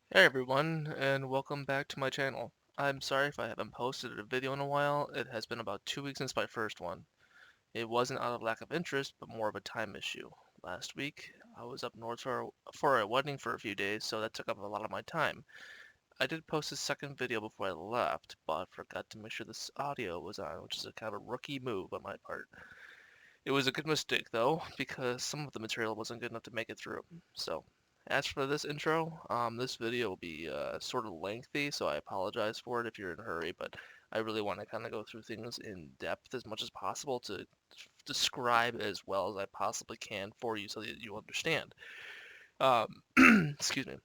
Hey everyone, and welcome back to my channel. I'm sorry if I haven't posted a video in a while. It has been about 2 weeks since my first one. It wasn't out of lack of interest, but more of a time issue. Last week, I was up north for a wedding for a few days, so that took up a lot of my time. I did post a second video before I left, but forgot to make sure this audio was on, which is a kind of a rookie move on my part. It was a good mistake though, because some of the material wasn't good enough to make it through. So, as for this intro, this video will be sort of lengthy, so I apologize for it if you're in a hurry, but I really want to kind of go through things in depth as much as possible to describe as well as I possibly can for you so that you understand. Um, excuse me.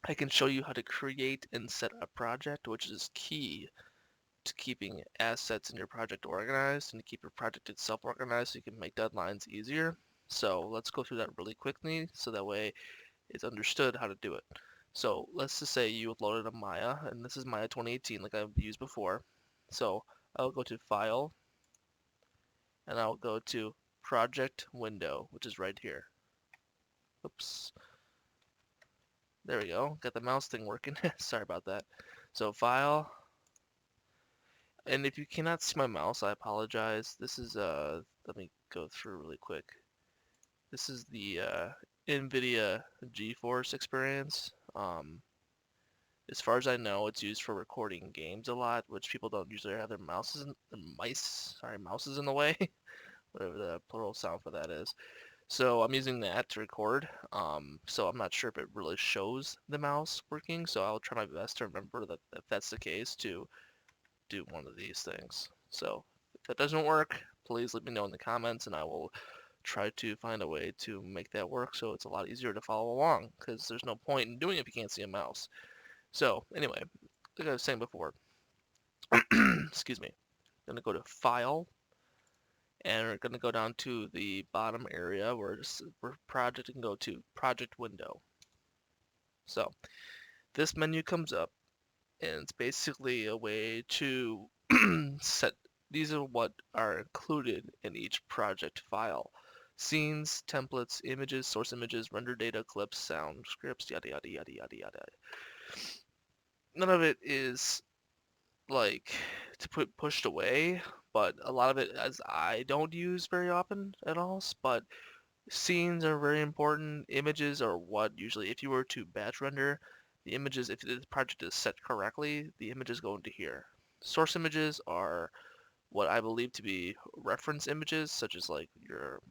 I can show you how to create and set a project, which is key to keeping assets in your project organized and to keep your project itself organized so you can make deadlines easier. So let's go through that really quickly so that way it's understood how to do it. So let's just say you uploaded a Maya, and this is Maya 2018 like I've used before. So I'll go to File, and I'll go to Project Window, which is right here. Oops. There we go. Got the mouse thing working. Sorry about that. So File, and if you cannot see my mouse, I apologize. This is let me go through really quick. This is the NVIDIA GeForce experience. As far as I know, it's used for recording games a lot, which people don't usually have their mouses in the way, whatever the plural sound for that is. So I'm using that to record. So I'm not sure if it really shows the mouse working, so I'll try my best to remember that if that's the case to do one of these things. So if that doesn't work, please let me know in the comments and I will try to find a way to make that work so it's a lot easier to follow along because there's no point in doing it if you can't see a mouse. So anyway, like I was saying before, excuse me, I'm gonna go to File and we're gonna go down to the bottom area where project and go to Project Window. So this menu comes up and it's basically a way to set these are what are included in each project file. Scenes, templates, images, source images, render data, clips, sound, scripts, yada yada yada yada yada. None of it is like to put pushed away, but a lot of it as I don't use very often at all. But scenes are very important. Images are what usually, if you were to batch render the images, if the project is set correctly, the images go into here. Source images are what I believe to be reference images, such as like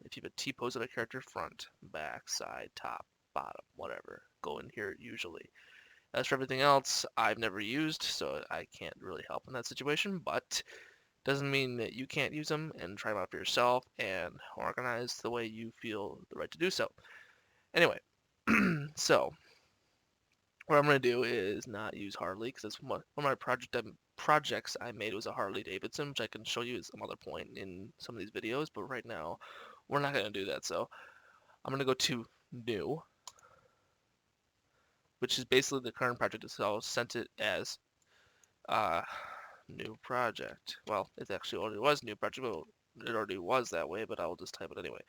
if you have a T-pose of a character, front, back, side, top, bottom, whatever, go in here usually. As for everything else, I've never used, so I can't really help in that situation, but doesn't mean that you can't use them and try them out for yourself and organize the way you feel the right to do so. Anyway, so what I'm going to do is not use Harley because that's one of my projects I made was a Harley Davidson, which I can show you at some other point in some of these videos, but right now we're not going to do that. So I'm going to go to New, which is basically the current project, so I'll sent it as uh, New project. Well, it actually already was new project, but it already was that way, but I'll just type it anyway.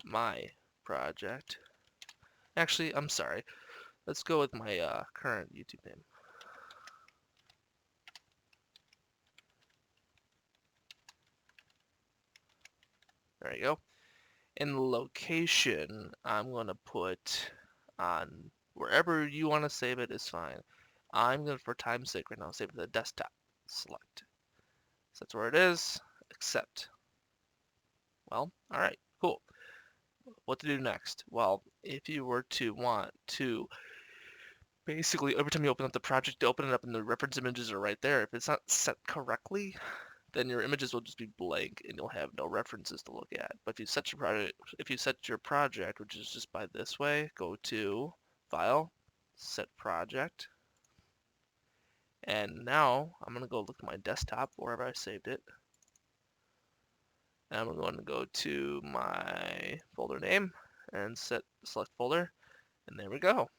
My project. Actually, I'm sorry. Let's go with my current YouTube name. There you go. In the location, I'm going to put on wherever you want to save it is fine. I'm going to, for time's sake right now, save it to the desktop. Select. So that's where it is. Accept. Well, alright, cool. What to do next? Well, if you were to want to basically every time you open up the project, to open it up and the reference images are right there. If it's not set correctly, then your images will just be blank and you'll have no references to look at. But if you set your project, which is just by this way, go to File, Set Project, and now I'm gonna go look at my desktop wherever I saved it. And I'm going to go to my folder name and select folder, and there we go.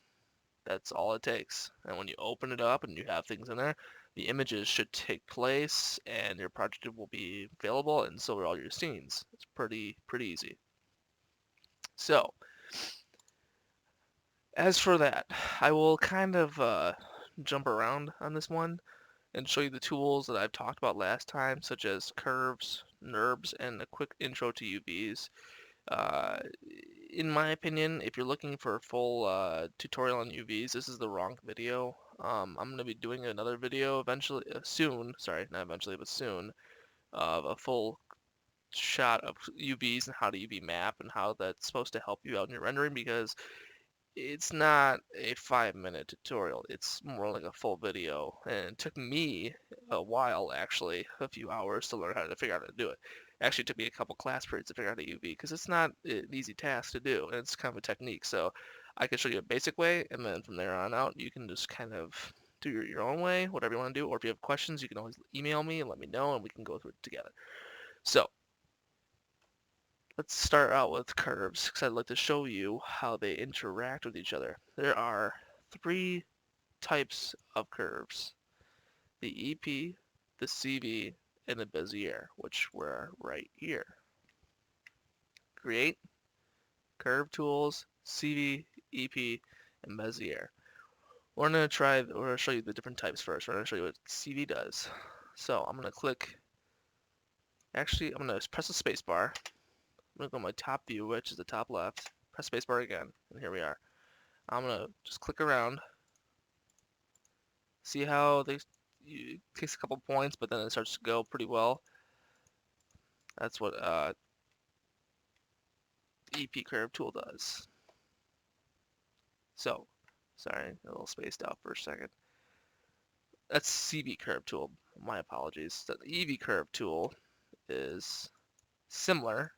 That's all it takes. And when you open it up and you have things in there, the images should take place and your project will be available and so are all your scenes. It's pretty easy. So As for that, I will kind of jump around on this one and show you the tools that I've talked about last time, such as curves, nurbs, and a quick intro to UVs. Uh, in my opinion, if you're looking for a full tutorial on UVs, this is the wrong video. I'm going to be doing another video eventually, soon, sorry, not eventually, but soon, of a full shot of UVs and how to UV map and how that's supposed to help you out in your rendering, because it's not a 5 minute tutorial. It's more like a full video. And it took me a while, actually, a few hours to learn how to figure out how to do it. Actually, it took me a couple class periods to figure out a UV because it's not an easy task to do. And it's kind of a technique. So I can show you a basic way. And then from there on out, you can just kind of do your own way, whatever you want to do. Or if you have questions, you can always email me and let me know and we can go through it together. So let's start out with curves because I'd like to show you how they interact with each other. There are three types of curves: the EP, the CV, and the Bezier, which were right here. Create, curve tools, CV, EP, and Bezier. We're going to show you the different types first. We're going to show you what CV does. So I'm going to click, actually I'm going to press the space bar. I'm going to go to my top view, which is the top left, press space bar again, and here we are. I'm going to just click around. See how it takes a couple points, but then it starts to go pretty well. That's what EP curve tool does. So, sorry, a little spaced out for a second. That's CV curve tool. My apologies. The EV curve tool is similar.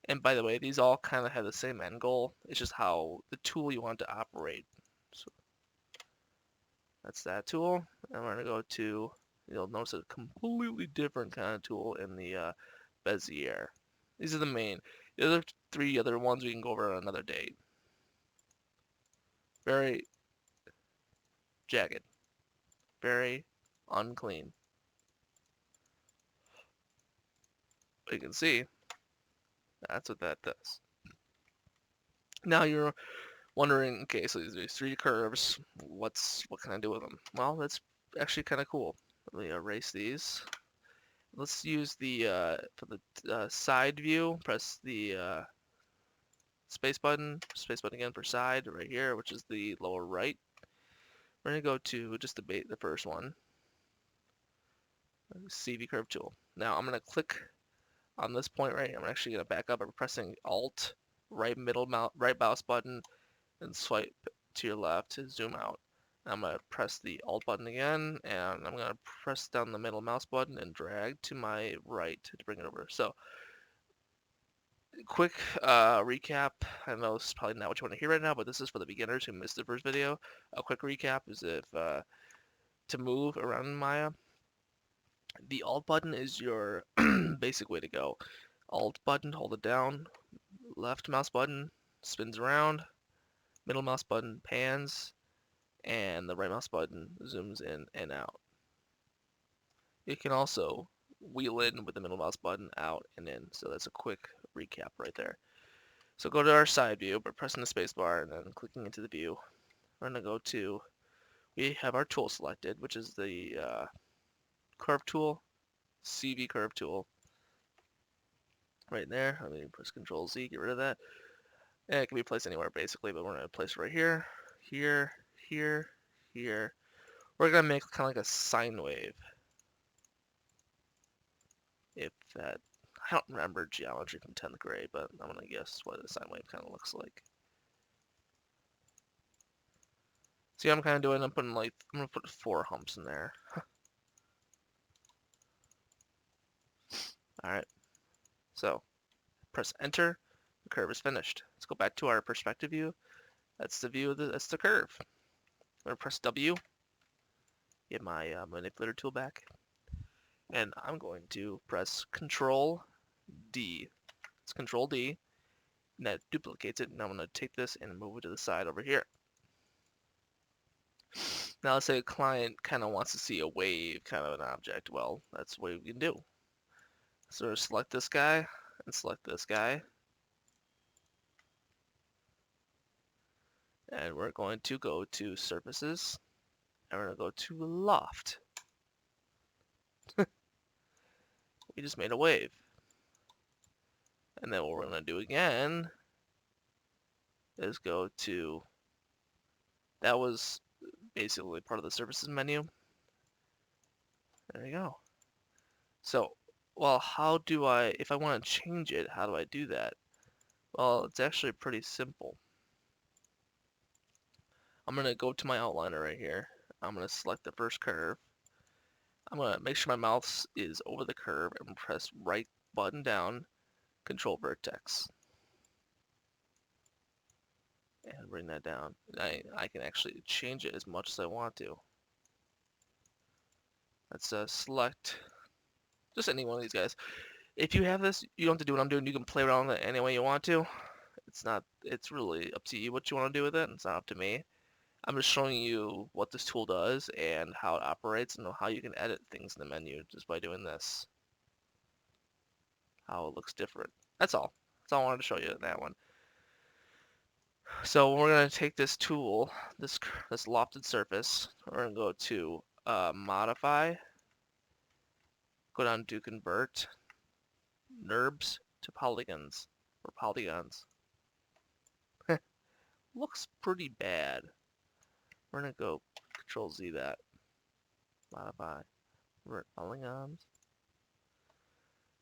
And by the way, these all kind of have the same end goal. It's just how the tool you want to operate. So that's that tool. And we're going to go to, you'll notice a completely different kind of tool in the Bezier. These are the main. The other three other ones we can go over on another date. Very jagged. Very unclean. But you can see, that's what that does. Now you're wondering, okay, so these three curves, what can I do with them? Well, that's actually kind of cool. Let me erase these. Let's use the, for the side view, press the space button again for side right here, which is the lower right. We're going to go to just the first one, CV curve tool. Now I'm going to click on this point right here. I'm actually going to back up by pressing Alt, right mouse button, and swipe to your left to zoom out. I'm going to press the Alt button again, and I'm going to press down the middle mouse button and drag to my right to bring it over. So, quick recap. I know this is probably not what you want to hear right now, but this is for the beginners who missed the first video. A quick recap is if to move around Maya, the Alt button is your basic way to go. Alt button, hold it down. Left mouse button spins around. Middle mouse button pans. And the right mouse button zooms in and out. You can also wheel in with the middle mouse button out and in. So that's a quick recap right there. So go to our side view by pressing the space bar and then clicking into the view. We're going to go to, we have our tool selected, which is the curve tool, CV curve tool. Right there. I'm going to press Control Z, get rid of that. And it can be placed anywhere basically, but we're going to place it right here, here, here, here. We're going to make kind of like a sine wave. If that, I don't remember geometry from 10th grade, but I'm going to guess what a sine wave kind of looks like. See what I'm kind of doing? I'm going to put 4 humps in there. Alright, so press enter, the curve is finished. Let's go back to our perspective view. That's the view of that's the curve. I'm going to press W, get my manipulator tool back, and I'm going to press Control D. It's Control D, and that duplicates it, and I'm going to take this and move it to the side over here. Now let's say a client kind of wants to see a wave kind of an object. Well, that's what we can do. So select this guy and select this guy. And we're going to go to surfaces, and we're going to go to loft. We just made a wave. And then what we're going to do again is go to, that was basically part of the surfaces menu. There you go. So, well, how do I, if I want to change it, how do I do that? Well, it's actually pretty simple. I'm going to go to my outliner right here. I'm going to select the first curve. I'm going to make sure my mouse is over the curve and press right button down, control vertex. And bring that down. I can actually change it as much as I want to. Let's select just any one of these guys. If you have this, you don't have to do what I'm doing. You can play around with it any way you want to. It's really up to you what you want to do with it. It's not up to me. I'm just showing you what this tool does and how it operates and how you can edit things in the menu just by doing this. How it looks different. That's all. That's all I wanted to show you in that one. So we're going to take this tool, this lofted surface, we're going to go to modify, go down to convert nurbs to polygons, or polygons. Looks pretty bad. We're going to go control Z that, modify, convert polygons.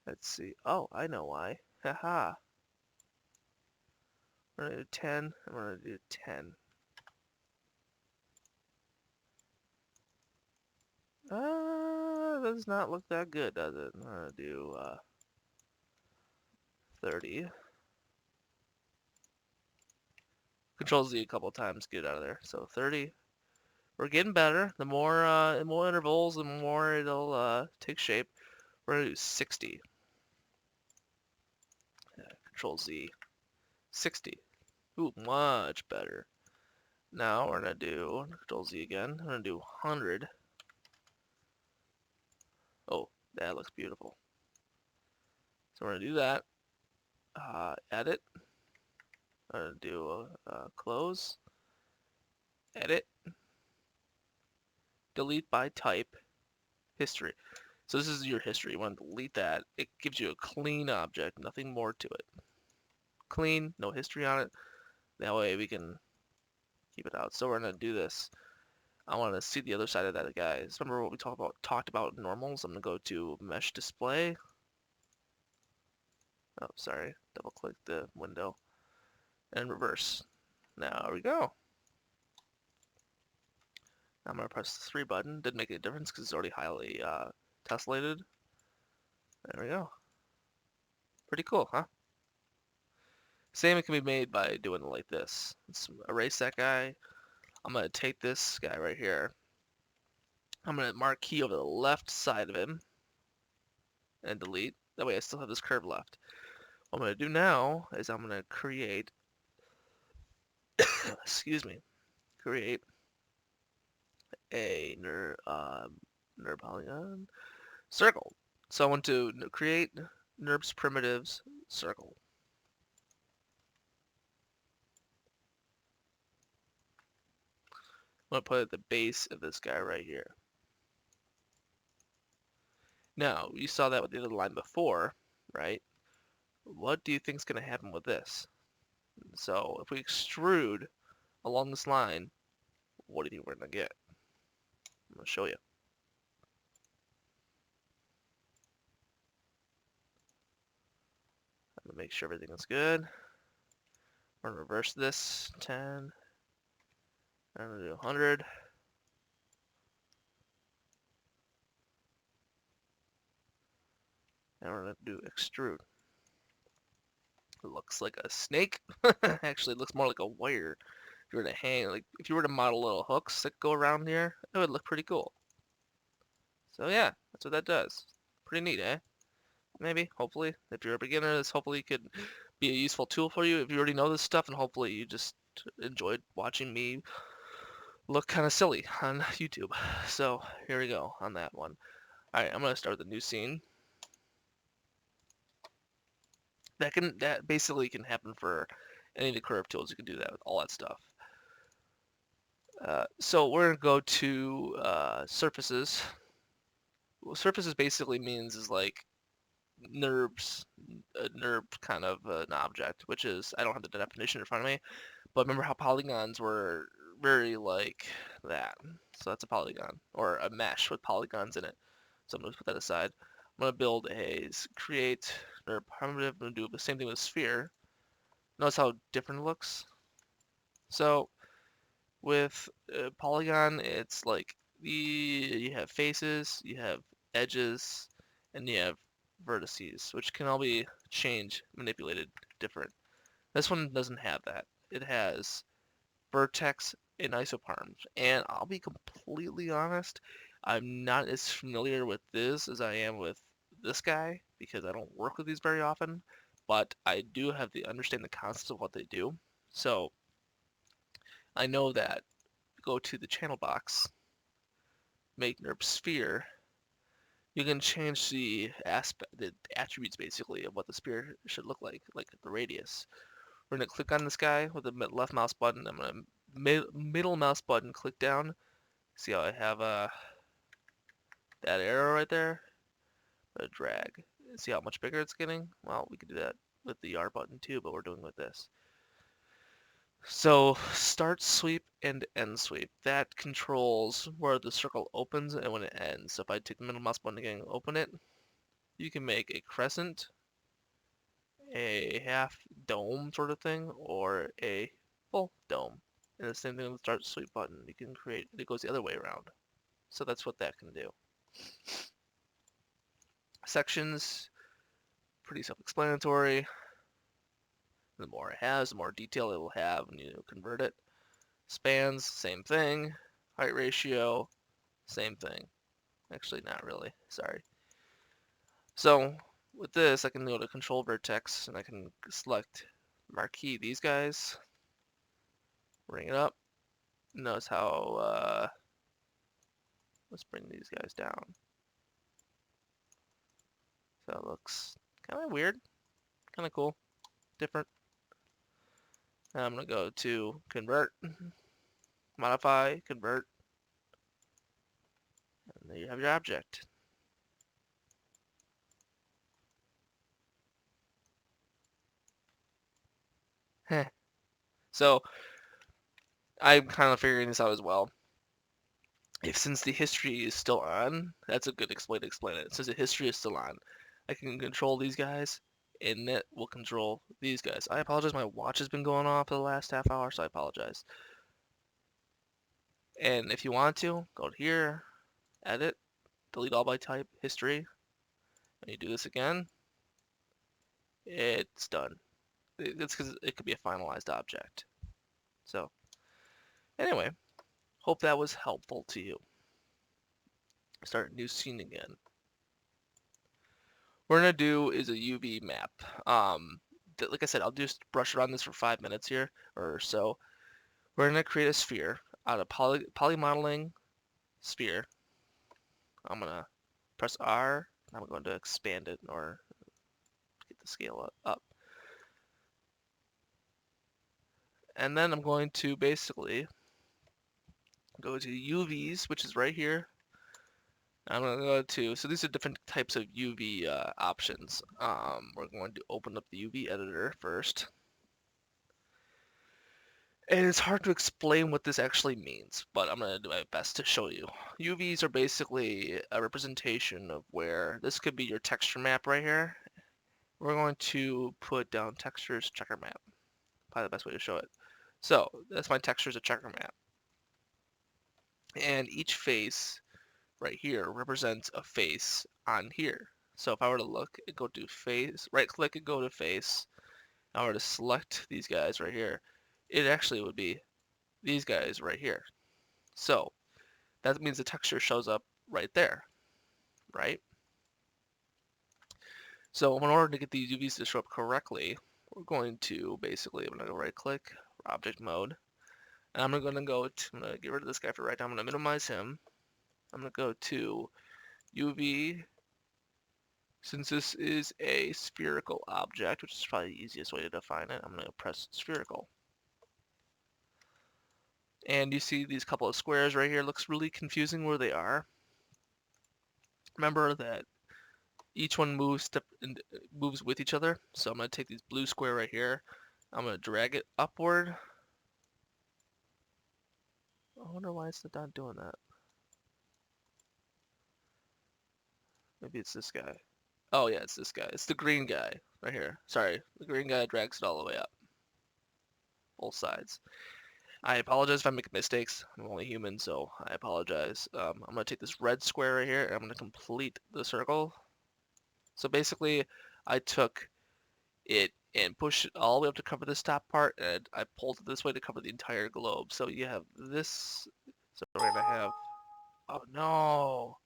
Let's see. Oh, I know why. Haha. We're going to do 10, and we're going to do 10. Does not look that good, does it? I'm going to do 30. Control Z a couple times, get it out of there. So 30. We're getting better. The more intervals, the more it'll take shape. We're gonna do 60. Control Z. 60. Ooh, much better. Now we're gonna do Control Z again. I'm gonna do 100. Oh, that looks beautiful. So we're gonna do that. Edit. I'm gonna do close. Edit. Delete by type. History. So this is your history. You want to delete that. It gives you a clean object, nothing more to it. Clean, no history on it. That way we can keep it out. So we're gonna do this. I want to see the other side of that, guys. Remember what we talked about normals? I'm gonna go to mesh display. Oh, sorry. Double click the window and reverse. Now we go. I'm gonna press the 3 button. Didn't make any difference because it's already highly tessellated. There we go. Pretty cool, huh? Same it can be made by doing it like this. Let's erase that guy. I'm gonna take this guy right here. I'm gonna mark key over the left side of him and delete. That way I still have this curve left. What I'm gonna do now is I'm gonna create, excuse me, create a NURB polygon circle. So I want to create NURBS primitives circle. I'm gonna put it at the base of this guy right here. Now, you saw that with the other line before, right? What do you think is going to happen with this? So if we extrude along this line, what do you think we're going to get? I'm going to show you. I'm going to make sure everything is good. We're going to reverse this, 10. I'm going to do 100. And we're going to do extrude. It looks like a snake. Actually, it looks more like a wire. If you were to hang, like if you were to model little hooks that go around here, it would look pretty cool. So yeah, that's what that does. Pretty neat, eh? Maybe, hopefully. If you're a beginner, this hopefully could be a useful tool for you. If you already know this stuff, and hopefully you just enjoyed watching me look kind of silly on YouTube. So here we go on that one. Alright, I'm going to start with a new scene. That basically can happen for any of the curve tools. You can do that with all that stuff. So we're gonna go to surfaces. What surfaces basically means is like nurbs, a nurb kind of an object, which is, I don't have the definition in front of me, but remember how polygons were very like that. So that's a polygon, or a mesh with polygons in it. So I'm going to put that aside. I'm going to build create nurb primitive. I'm going to do the same thing with sphere. Notice how different it looks. So with polygon, it's like you have faces, you have edges, and you have vertices, which can all be changed, manipulated different. This one doesn't have that. It has vertex and isoparms. And I'll be completely honest, I'm not as familiar with this as I am with this guy because I don't work with these very often, but I do have to understand the concepts of what they do. So I know that go to the channel box, make NURB sphere, you can change the attributes basically of what the sphere should look like the radius. We're gonna click on this guy with the left mouse button. I'm gonna middle mouse button, click down. See how I have that arrow right there? Drag. See how much bigger it's getting? Well, we could do that with the R button too, but we're doing with this. So start sweep and end sweep. That controls where the circle opens and when it ends. So if I take the middle mouse button again and open it, you can make a crescent, a half dome sort of thing, or a full dome. And the same thing with the start sweep button. You can create, it goes the other way around. So that's what that can do. Sections, pretty self-explanatory. The more it has, the more detail it will have when you convert it. Spans, same thing. Height ratio, same thing. Actually, not really. Sorry. So with this, I can go to control vertex and I can select marquee these guys, bring it up. Notice how, let's bring these guys down. So it looks kind of weird, kind of cool, different. Now I'm going to go to convert, modify, convert, and there you have your object. So I'm kind of figuring this out as well. If since the history is still on, that's a good way to explain it. Since the history is still on, I can control these guys, and it will control these guys. I apologize, my watch has been going off for the last half hour, so I apologize. And if you want to, go to here, edit, delete all by type, history, and you do this again, it's done. It's because it could be a finalized object. So, anyway, hope that was helpful to you. Start a new scene again. What we're gonna do is a UV map. Like I said, I'll just brush around this for 5 minutes here or so. We're gonna create a sphere out of poly modeling sphere. I'm gonna press R. I'm going to expand it or get the scale up. And then I'm going to basically go to UVs, which is right here. I'm going to go to, so these are different types of UV options. We're going to open up the UV editor first. And it's hard to explain what this actually means, but I'm going to do my best to show you. UVs are basically a representation of where, this could be your texture map right here. We're going to put down textures checker map. Probably the best way to show it. So that's my textures of checker map. And each face right here represents a face on here. So if I were to look and go to face, right click and go to face, I were to select these guys right here, it actually would be these guys right here. So that means the texture shows up right there, right? So in order to get these UVs to show up correctly, we're going to basically, I'm going to go right click, object mode, and I'm going to go to, I'm going to get rid of this guy for right now, I'm going to minimize him. I'm going to go to UV. Since this is a spherical object, which is probably the easiest way to define it, I'm going to press spherical. And you see these couple of squares right here. Looks really confusing where they are. Remember that each one moves with each other. So I'm going to take this blue square right here. I'm going to drag it upward. I wonder why it's not doing that. Maybe it's this guy. Oh yeah, it's this guy. It's the green guy right here. Sorry, the green guy drags it all the way up. Both sides. I apologize if I make mistakes. I'm only human, so I apologize. I'm going to take this red square right here, and I'm going to complete the circle. So basically, I took it and pushed it all the way up to cover this top part, and I pulled it this way to cover the entire globe. So you have this. So we're going to have... Oh, no.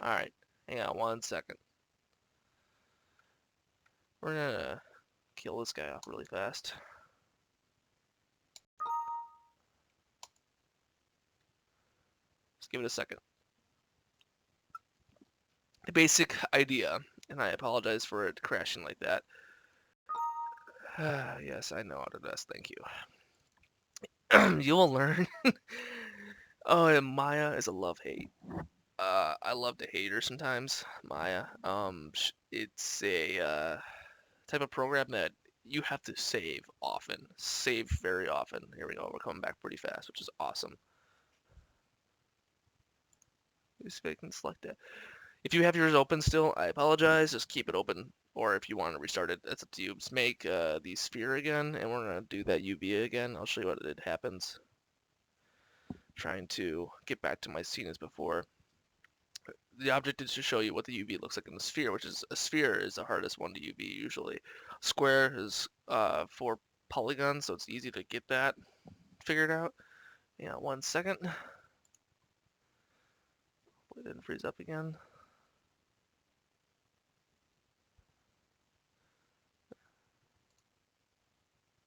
Alright, hang on one second. We're going to kill this guy off really fast. Just give it a second. The basic idea, and I apologize for it crashing like that. Yes, I know Autodesk, thank you. You will learn. Oh, and Maya is a love-hate. I love to hate her sometimes, Maya. It's a type of program that you have to save often. Save very often. Here we go, we're coming back pretty fast, which is awesome. Just so I can select that. If you have yours open still, I apologize. Just keep it open. Or if you want to restart it, that's up to you. Just make the sphere again, and we're going to do that UV again. I'll show you what it happens. Trying to get back to my scene as before. The object is to show you what the UV looks like in the sphere, which is a sphere is the hardest one to UV usually. Square is 4 polygons, so it's easy to get that figured out. Yeah, 1 second. It didn't freeze up again.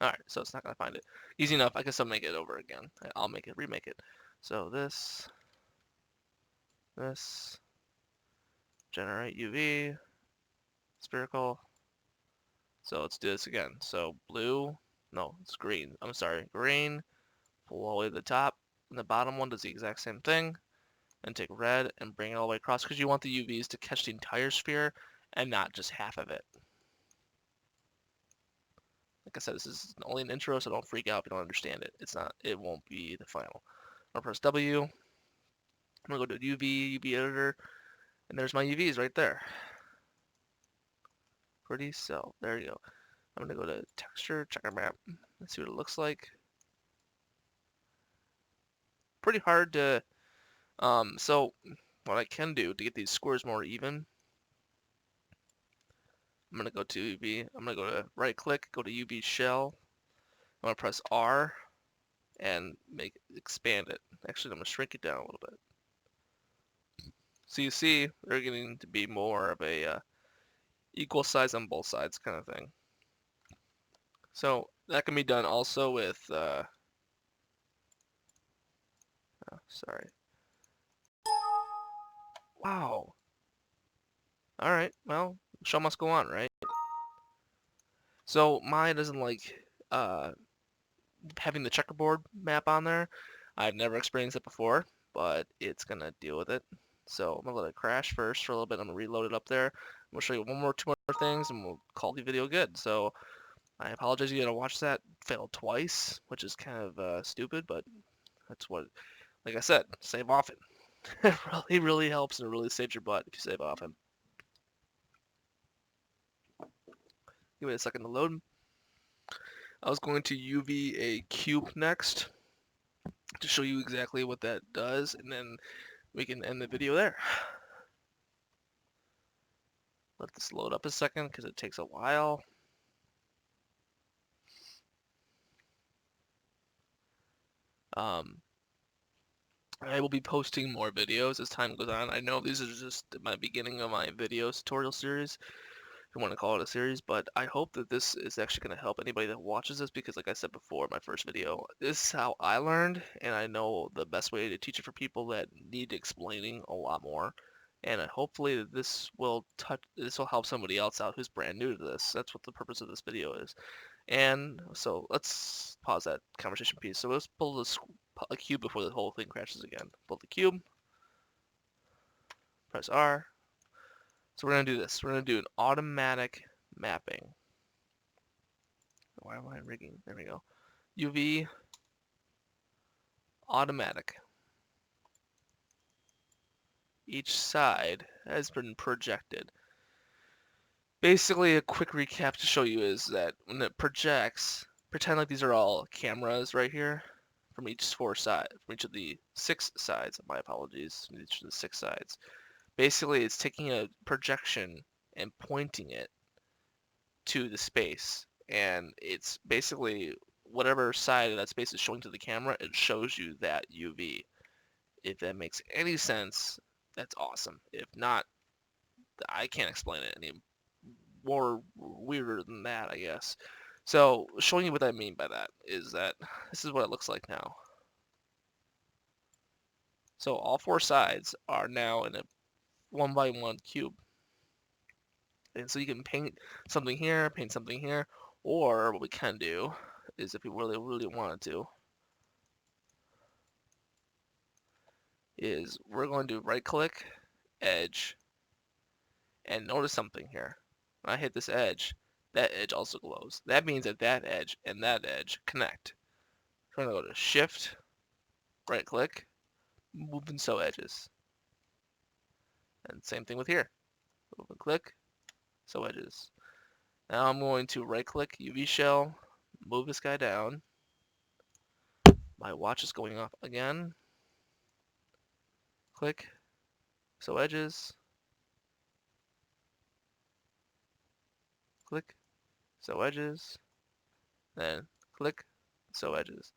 Alright, so it's not going to find it. Easy enough. I guess I'll make it over again. I'll remake it. So this, generate UV, spherical. So let's do this again. So blue, no, it's green. I'm sorry, green, pull all the way to the top. And the bottom one does the exact same thing. And take red and bring it all the way across because you want the UVs to catch the entire sphere and not just half of it. Like I said, this is only an intro, so don't freak out if you don't understand it. It won't be the final. I'll press W. I'm gonna go to UV editor, and there's my UVs right there. Pretty cell. There you go. I'm gonna go to texture, checker map. Let's see what it looks like. Pretty hard to. So what I can do to get these squares more even, I'm gonna go to UV. I'm gonna go to right click, go to UV shell. I'm gonna press R and expand it. Actually, I'm gonna shrink it down a little bit. So you see, they're getting to be more of a equal size on both sides kind of thing. So that can be done also with, oh, sorry. Wow. All right, well, show must go on, right? So mine doesn't like having the checkerboard map on there. I've never experienced it before, but it's gonna deal with it. So I'm gonna let it crash first for a little bit. I'm gonna reload it up there. I'm gonna show you two more things, and we'll call the video good. So I apologize you gotta watch that fail twice, which is kind of stupid, but that's what, like I said, save often. It really helps and it really saves your butt if you save often. Give it a second to load. I was going to UV a cube next to show you exactly what that does, and then we can end the video there. Let this load up a second because it takes a while. I will be posting more videos as time goes on. I know these are just my beginning of my video tutorial series, if you want to call it a series, but I hope that this is actually going to help anybody that watches this because like I said before, my first video, this is how I learned, and I know the best way to teach it for people that need explaining a lot more And hopefully this will help somebody else out who's brand new to this. That's what the purpose of this video is. And so let's pause that conversation piece. So let's pull a cube before the whole thing crashes again. Pull the cube, press R. So we're gonna do this. We're gonna do an automatic mapping. Why am I rigging? There we go. UV automatic. Each side has been projected. Basically, a quick recap to show you is that when it projects, pretend like these are all cameras right here from each from each of the 6 sides. My apologies, from each of the 6 sides. Basically, it's taking a projection and pointing it to the space, and it's basically whatever side of that space is showing to the camera, it shows you that UV. If that makes any sense, that's awesome. If not, I can't explain it any more weirder than that, I guess. So, showing you what I mean by that is that this is what it looks like now. So all 4 sides are now in a 1x1 cube. And so you can paint something here, or what we can do is if we really, really wanted to, is we're going to right click, edge, and notice something here. When I hit this edge, that edge also glows. That means that that edge and that edge connect. So I'm going to go to shift, right click, move and sew edges. And same thing with here. Move and click, sew edges. Now I'm going to right click, UV shell, move this guy down. My watch is going off again. Click, sew edges. Click, sew edges. Then click, sew edges.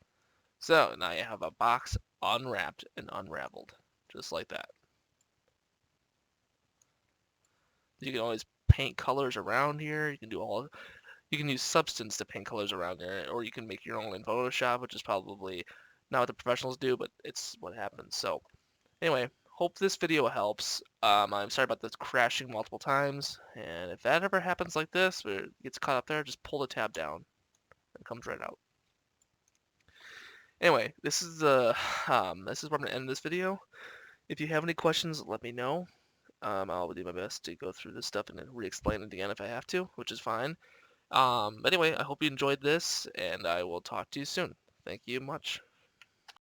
So now you have a box unwrapped and unraveled, just like that. You can always paint colors around here. You can use substance to paint colors around there, or you can make your own in Photoshop, which is probably not what the professionals do, but it's what happens. So anyway, hope this video helps. I'm sorry about this crashing multiple times, and if that ever happens like this, where it gets caught up there, just pull the tab down. It comes right out. Anyway, this is where I'm gonna end this video. If you have any questions, let me know. I'll do my best to go through this stuff and then re-explain it again if I have to, which is fine. But anyway, I hope you enjoyed this, and I will talk to you soon. Thank you much.